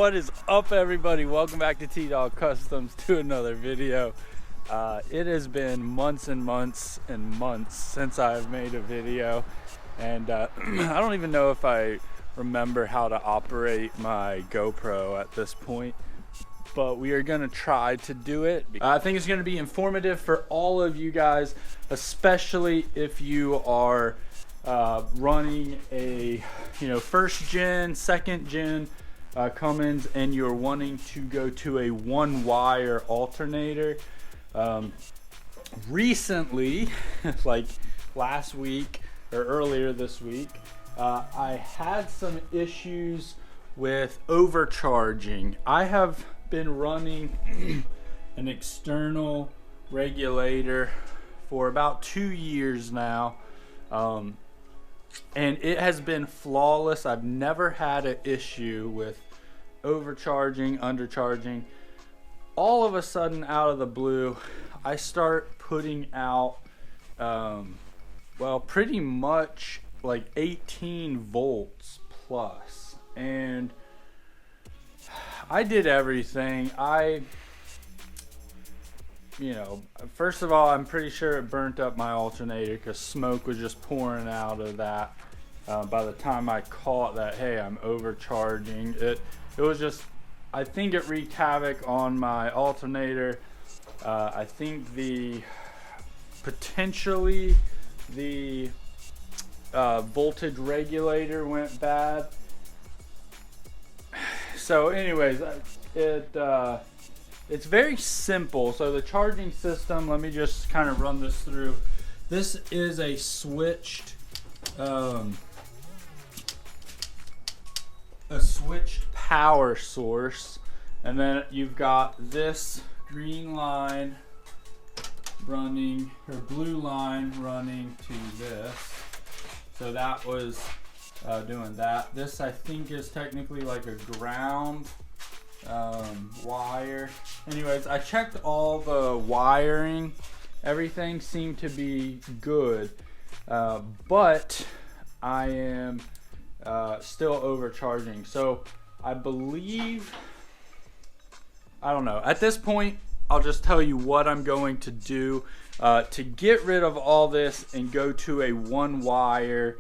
What is up, everybody? Welcome back to Teedogcustoms to another video. It has been months and months and months since I've made a video, and I don't even know if I remember how to operate my GoPro at this point, but we are gonna try to do it. I think it's gonna be informative for all of you guys, especially if you are running a first gen, second gen Cummins, and you're wanting to go to a one wire alternator. Recently, like last week or earlier this week, I had some issues with overcharging. I have been running an external regulator for about 2 years now, and it has been flawless. I've never had an issue with overcharging, undercharging. All of a sudden, out of the blue, I start putting out pretty much like 18 volts plus, and I did everything. First of all, I'm pretty sure it burnt up my alternator because smoke was just pouring out of that. By the time I caught that, hey, I'm overcharging, it was just, I think it wreaked havoc on my alternator. I think potentially the voltage regulator went bad. So anyways, it's very simple. So the charging system, let me just kind of run this through. This is a switched power source, and then you've got this green line running, or blue line running to this. So that was doing that. This, I think, is technically like a ground wire. Anyways, I checked all the wiring. Everything seemed to be good, but I am still overcharging. So I believe, I don't know. At this point, I'll just tell you what I'm going to do to get rid of all this and go to a one wire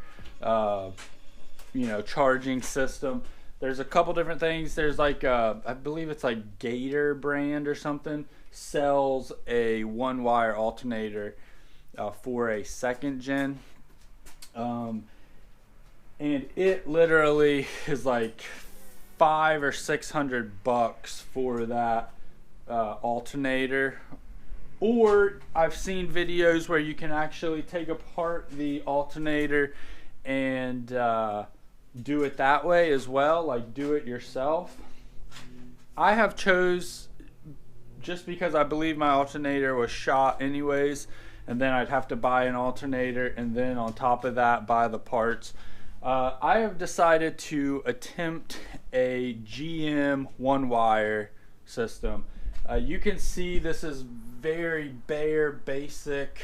charging system. There's a couple different things. There's like I believe it's like Gator brand or something, sells a one wire alternator for a second gen, and it literally is like $500 or $600 for that alternator. Or I've seen videos where you can actually take apart the alternator and do it that way as well, like do it yourself. I have chose, just because I believe my alternator was shot anyways, and then I'd have to buy an alternator and then on top of that buy the parts. I have decided to attempt a GM one wire system. You can see this is very bare basic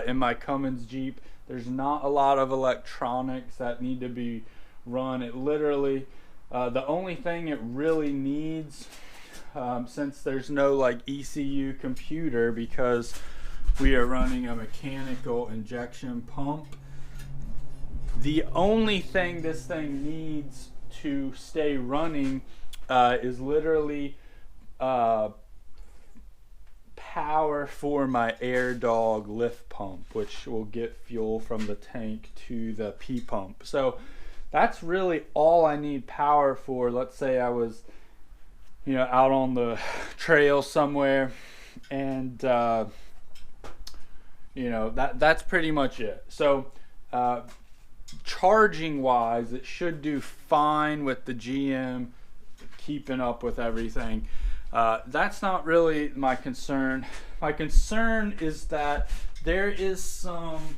in my Cummins Jeep. There's not a lot of electronics that need to be run. It literally, the only thing it really needs, since there's no like ECU computer because we are running a mechanical injection pump, the only thing this thing needs to stay running is literally power for my Air Dog lift pump, which will get fuel from the tank to the P pump. So that's really all I need power for. Let's say I was out on the trail somewhere, and that's pretty much it. So charging wise, it should do fine with the GM keeping up with everything. That's not really my concern. My concern is that there is some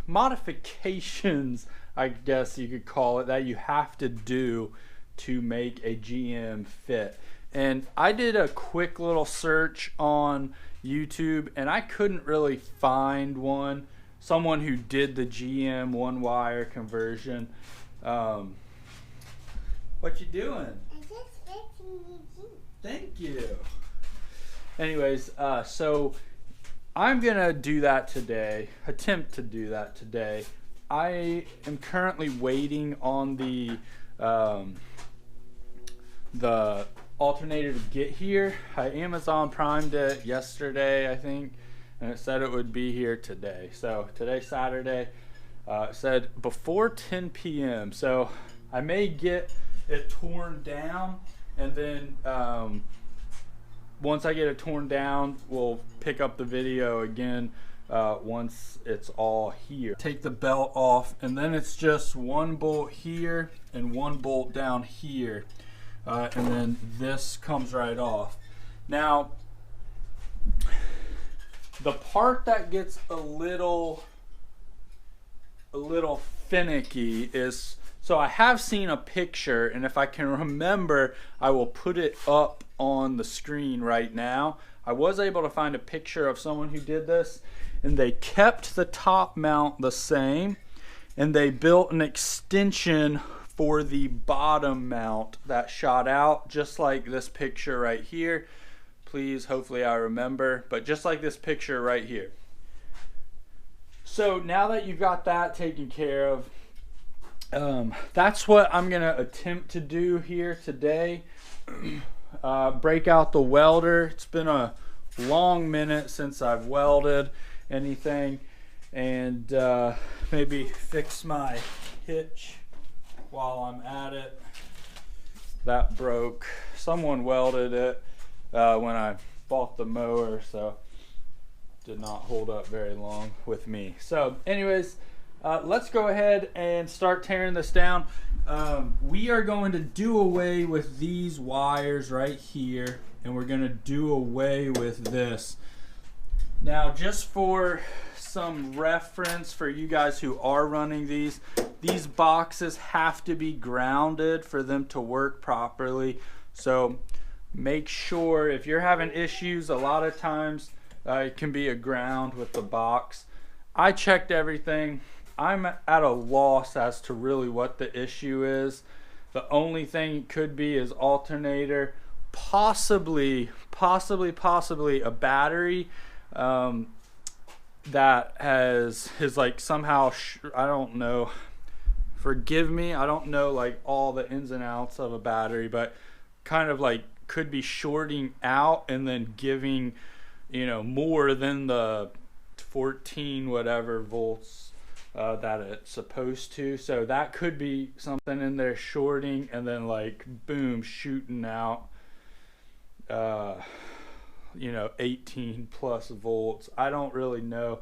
modifications, I guess you could call it, that you have to do to make a GM fit. And I did a quick little search on YouTube, and I couldn't really find someone who did the GM one wire conversion. What you doing? I'm just fixing the Jeep. Thank you. Anyways, so I'm gonna do that today. Attempt to do that today. I am currently waiting on the alternator to get here. I Amazon Primed it yesterday, I think, and it said it would be here today. So today's Saturday. It said before 10 p.m. So I may get it torn down, and then once I get it torn down, we'll pick up the video again once it's all here. Take the belt off, and then it's just one bolt here and one bolt down here, and then this comes right off. Now, the part that gets a little finicky is, so I have seen a picture, and if I can remember, I will put it up on the screen right now. I was able to find a picture of someone who did this, and they kept the top mount the same, and they built an extension for the bottom mount that shot out, just like this picture right here. Please, hopefully I remember, but just like this picture right here. So now that you've got that taken care of, that's what I'm gonna attempt to do here today. Break out the welder. It's been a long minute since I've welded anything, and maybe fix my hitch while I'm at it. That broke. Someone welded it when I bought the mower, so did not hold up very long with me. So anyways, let's go ahead and start tearing this down. We are going to do away with these wires right here, and we're going to do away with this. Now, just for some reference for you guys who are running these boxes have to be grounded for them to work properly. So make sure, if you're having issues, a lot of times it can be a ground with the box. I checked everything. I'm at a loss as to really what the issue is. The only thing it could be is alternator, possibly a battery that is like somehow, I don't know, forgive me, I don't know like all the ins and outs of a battery, but kind of like could be shorting out and then giving, you know, more than the 14 whatever volts that it's supposed to. So that could be something in there shorting and then like boom, shooting out you know, 18 plus volts. I don't really know.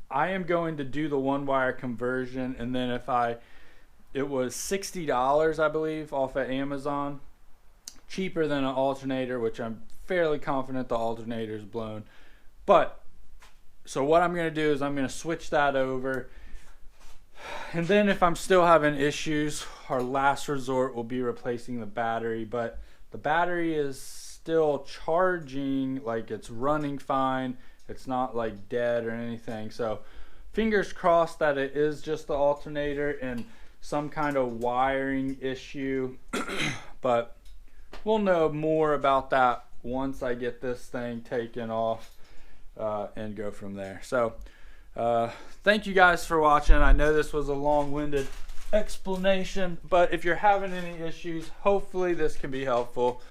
I am going to do the one wire conversion, and then it was $60 I believe off of Amazon, cheaper than an alternator, which I'm fairly confident the alternator is blown. But so what I'm going to do is I'm going to switch that over, and then if I'm still having issues, our last resort will be replacing the battery. But the battery is still charging, like it's running fine. It's not like dead or anything. So fingers crossed that it is just the alternator and some kind of wiring issue. But we'll know more about that once I get this thing taken off and go from there. So thank you guys for watching. I know this was a long-winded explanation, but if you're having any issues, hopefully this can be helpful.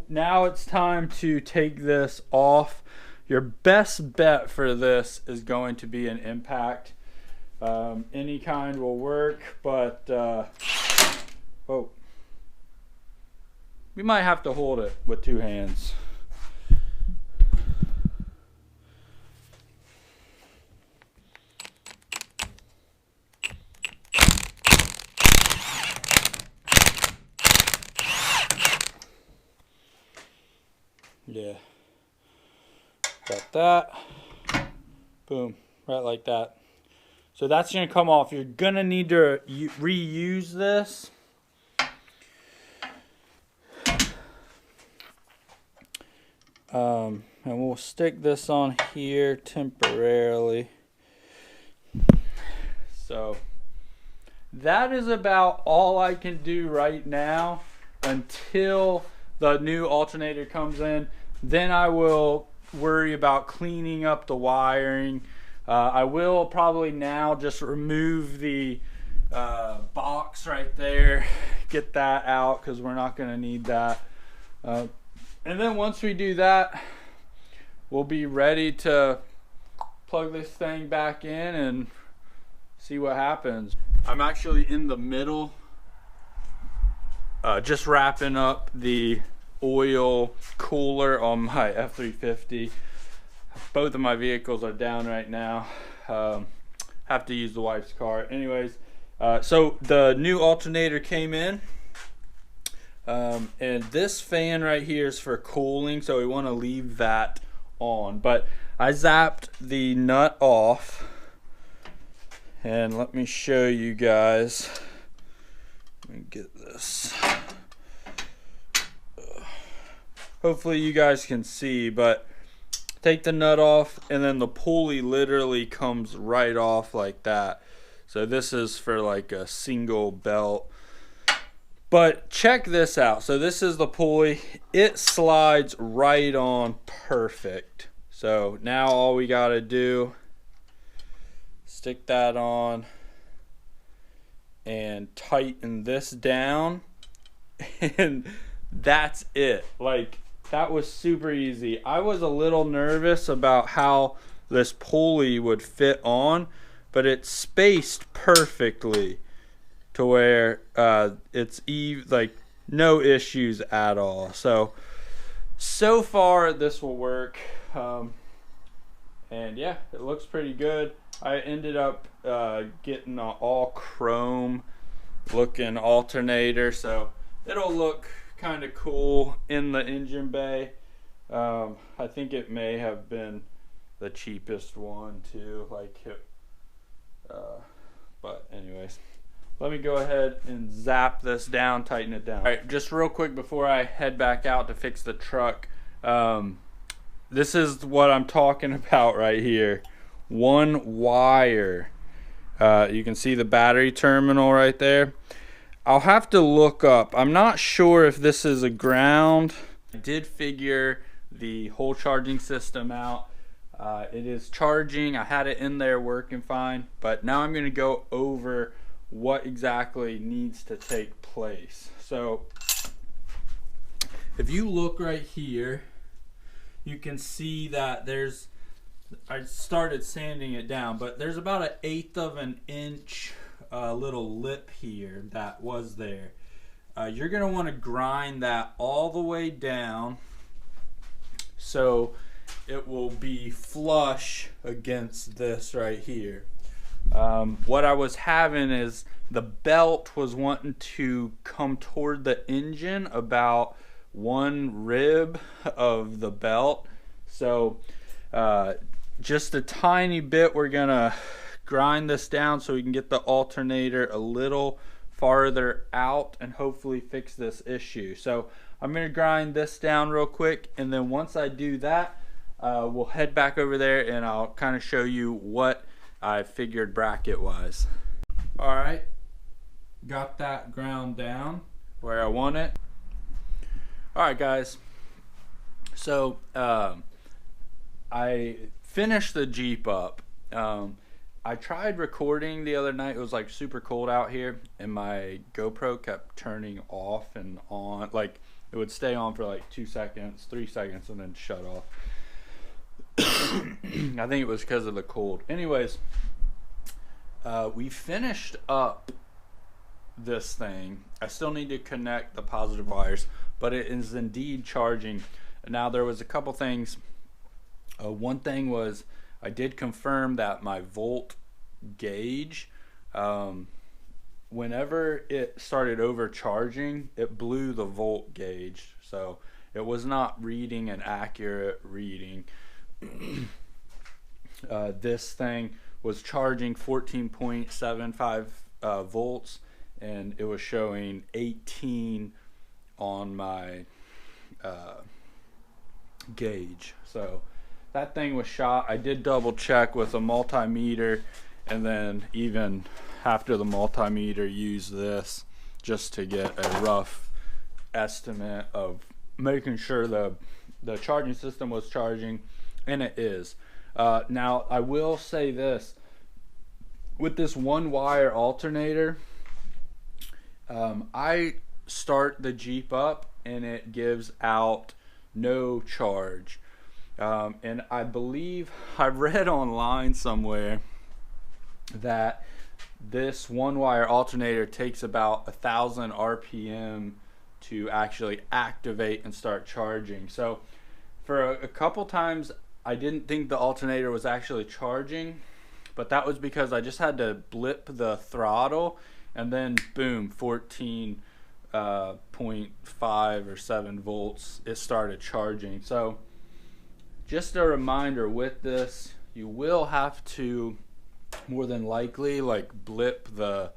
Now it's time to take this off. Your best bet for this is going to be an impact. Any kind will work, but oh, we might have to hold it with two hands. Yeah. Got that. Boom, right like that. So that's gonna come off. You're gonna need to reuse this. And we'll stick this on here temporarily. So that is about all I can do right now until the new alternator comes in. Then I will worry about cleaning up the wiring. I will probably now just remove the box right there, get that out because we're not going to need that. And then once we do that, we'll be ready to plug this thing back in and see what happens. I'm actually in the middle, just wrapping up the oil cooler on my F350. Both of my vehicles are down right now. Have to use the wife's car. Anyways, so the new alternator came in. And this fan right here is for cooling, so we want to leave that on. But I zapped the nut off. And let me show you guys. Let me get this. Hopefully you guys can see, but take the nut off and then the pulley literally comes right off like that. So this is for like a single belt. But check this out. So this is the pulley. It slides right on perfect. So now all we gotta do, stick that on and tighten this down, and that's it. Like, that was super easy. I was a little nervous about how this pulley would fit on, but it's spaced perfectly to where it's like no issues at all. So far this will work. And yeah, it looks pretty good. I ended up getting an all chrome looking alternator, so it'll look kind of cool in the engine bay. I think it may have been the cheapest one too, like it, but anyways, let me go ahead and zap this down, tighten it down. All right, just real quick before I head back out to fix the truck, this is what I'm talking about right here. One wire. You can see the battery terminal right there. I'll have to look up. I'm not sure if this is a ground. I did figure the whole charging system out. It is charging. I had it in there working fine, but now I'm going to go over what exactly needs to take place. So if you look right here, you can see that I started sanding it down, but there's about 1/8 of an inch little lip here that was there. You're going to want to grind that all the way down so it will be flush against this right here. What I was having is the belt was wanting to come toward the engine about 1 rib of the belt. So just a tiny bit, we're gonna grind this down so we can get the alternator a little farther out and hopefully fix this issue. So I'm gonna grind this down real quick, and then once I do that, we'll head back over there and I'll kind of show you what I figured bracket wise. All right, got that ground down where I want it. All right, guys, so I finished the Jeep up. I tried recording the other night. It was like super cold out here, and my GoPro kept turning off and on. Like, it would stay on for like 2 seconds, 3 seconds, and then shut off. I think it was because of the cold. Anyways, we finished up this thing. I still need to connect the positive wires, but it is indeed charging. Now, there was a couple things. One thing was, I did confirm that my volt gauge, whenever it started overcharging, it blew the volt gauge. So it was not reading an accurate reading. this thing was charging 14.75 volts, and it was showing 18 on my gauge. So that thing was shot. I did double check with a multimeter, and then even after the multimeter, use this just to get a rough estimate of making sure the charging system was charging, and it is. Now I will say this, with this one wire alternator, I start the Jeep up and it gives out no charge, and I believe I read online somewhere that this one wire alternator takes about 1,000 RPM to actually activate and start charging. So for a couple times I didn't think the alternator was actually charging, but that was because I just had to blip the throttle, and then boom, 14.5 or 7 volts, it started charging. So just a reminder, with this you will have to more than likely like blip the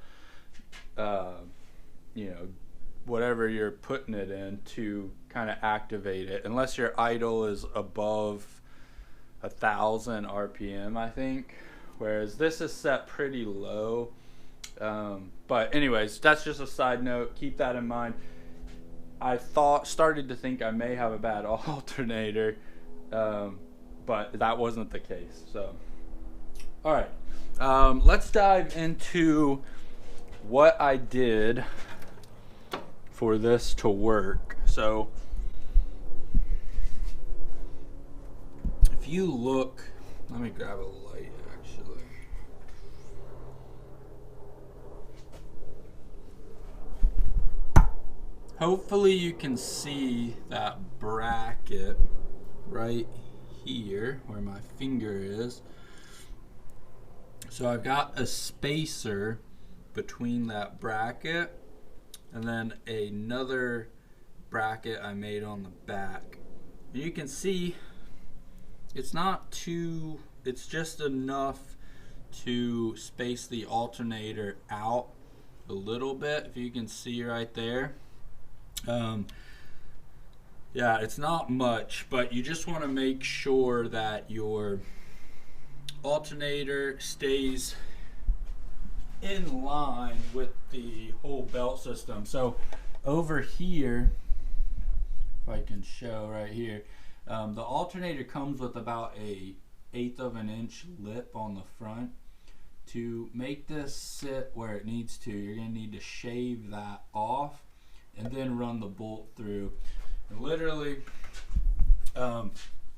whatever you're putting it in to kind of activate it, unless your idle is above 1,000 RPM, I think, whereas this is set pretty low. But anyways, that's just a side note, keep that in mind. I started to think I may have a bad alternator, but that wasn't the case. So all right, let's dive into what I did for this to work. So if you look, let me grab a light actually. Hopefully you can see that bracket right here where my finger is. So I've got a spacer between that bracket and then another bracket I made on the back. And you can see it's not too, it's just enough to space the alternator out a little bit, if you can see right there. Yeah, it's not much, but you just want to make sure that your alternator stays in line with the whole belt system. So over here, if I can show right here, the alternator comes with about a 1/8 of an inch lip on the front. To make this sit where it needs to, you're going to need to shave that off and then run the bolt through. And literally,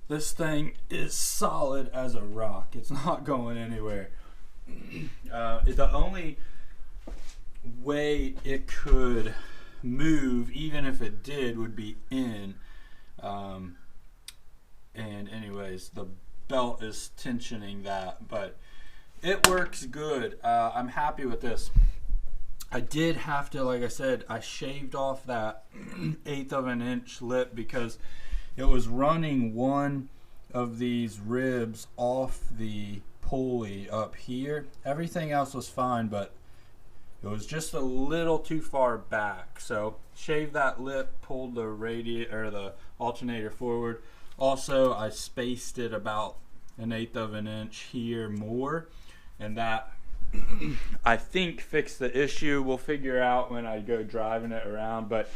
this thing is solid as a rock. It's not going anywhere. The only way it could move, even if it did, would be in. And anyways, the belt is tensioning that, but it works good. I'm happy with this. I did have to, like I said, I shaved off that 1/8 of an inch lip because it was running one of these ribs off the pulley up here. Everything else was fine, but it was just a little too far back. So shaved that lip, pulled the radiator or the alternator forward. Also, I spaced it about 1/8 of an inch here more, and that I think fixed the issue. We'll figure out when I go driving it around, but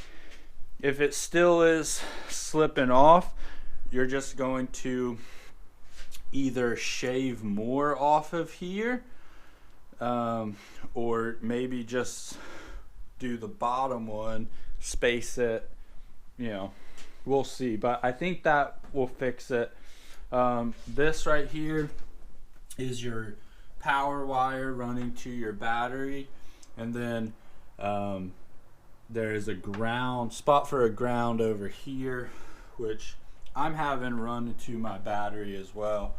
if it still is slipping off, you're just going to either shave more off of here, or maybe just do the bottom one, space it, we'll see. But I think that will fix it. This right here is your power wire running to your battery, and then there is a ground spot for a ground over here, which I'm having run to my battery as well.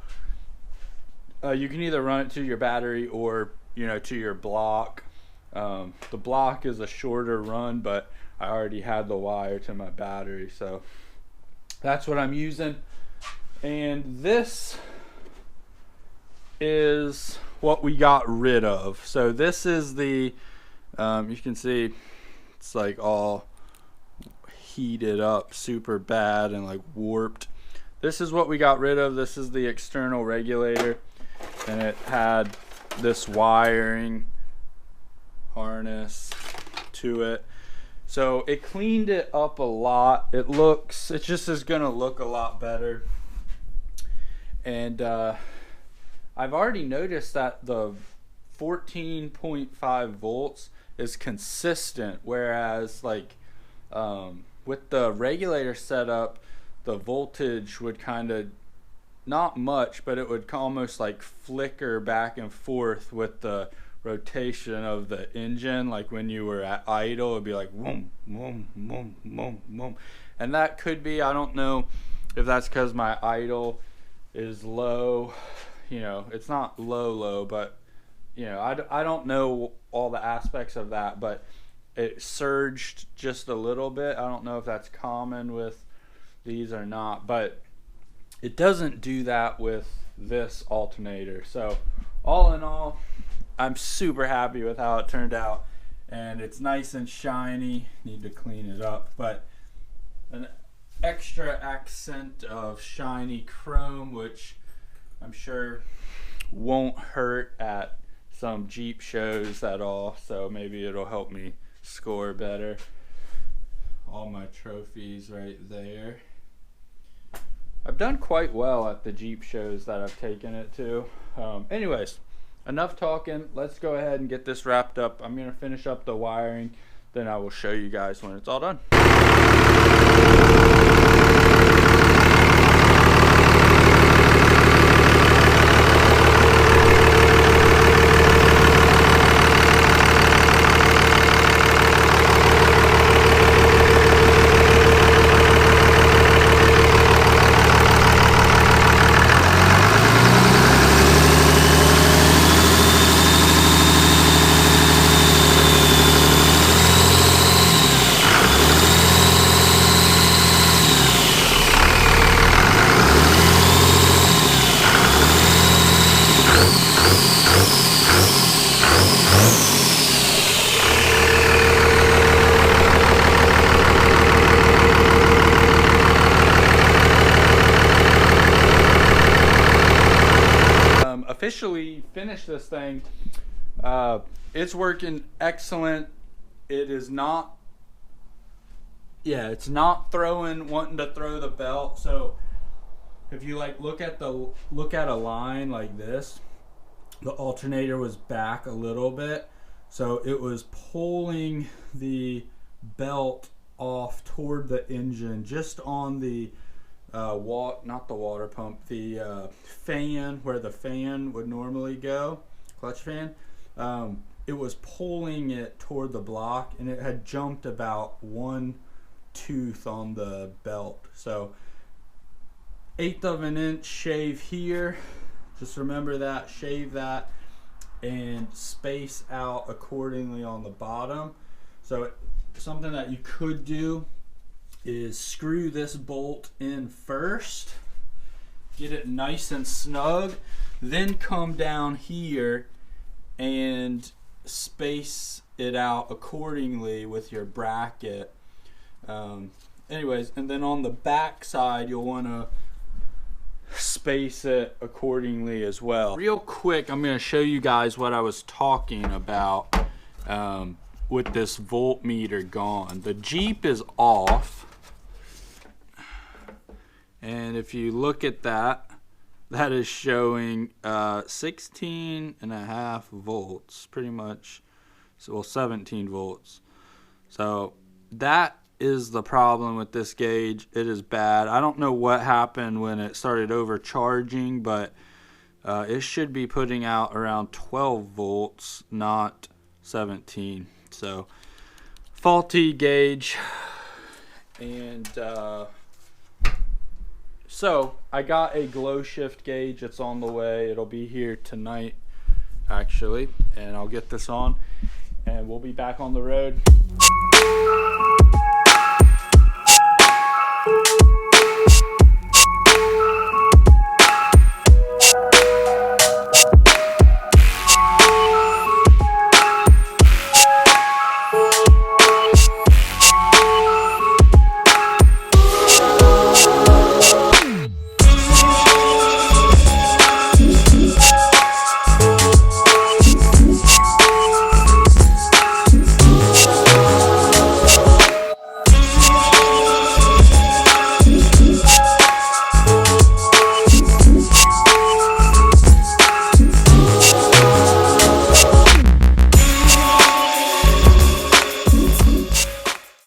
You can either run it to your battery or to your block. The block is a shorter run, but I already had the wire to my battery, so that's what I'm using. And this is what we got rid of. So this is the, you can see it's like all heated up super bad and like warped. This is what we got rid of. This is the external regulator, and it had this wiring harness to it. So it cleaned it up a lot. It just is gonna look a lot better. And I've already noticed that the 14.5 volts is consistent, whereas like with the regulator setup, the voltage would kind of, not much, but it would almost like flicker back and forth with the rotation of the engine. Like when you were at idle, it'd be like boom, boom, boom, boom, boom. And that could be, I don't know if that's because my idle is low. You know, it's not low, but you know, I don't know all the aspects of that, but it surged just a little bit. I don't know if that's common with these or not, but it doesn't do that with this alternator. So all in all, I'm super happy with how it turned out, and it's nice and shiny. Need to clean it up, but an extra accent of shiny chrome, which I'm sure won't hurt at some Jeep shows at all, so maybe it'll help me score better. All my trophies right there. I've done quite well at the Jeep shows that I've taken it to. Anyways, enough talking. Let's go ahead and get this wrapped up. I'm going to finish up the wiring, then I will show you guys when it's all done. Officially finished this thing. It's working excellent. It is not, it's not wanting to throw the belt. So if you like look at a line like this, the alternator was back a little bit, so it was pulling the belt off toward the engine, just on the not the water pump, the fan, where the fan would normally go, clutch fan. It was pulling it toward the block, and it had jumped about 1 tooth on the belt. So 1/8 of an inch shave here. Just remember that, shave that, and space out accordingly on the bottom. So something that you could do is screw this bolt in first, get it nice and snug, then come down here and space it out accordingly with your bracket. Anyways, and then on the back side you'll want to space it accordingly as well. Real quick, I'm going to show you guys what I was talking about with this voltmeter gone. The Jeep is off, and if you look at that, that is showing 16.5 volts, pretty much. So, well, 17 volts. So that is the problem with this gauge. It is bad. I don't know what happened when it started overcharging, but it should be putting out around 12 volts, not 17. So faulty gauge. And so I got a glow shift gauge. It's on the way. It'll be here tonight, actually, and I'll get this on, and we'll be back on the road.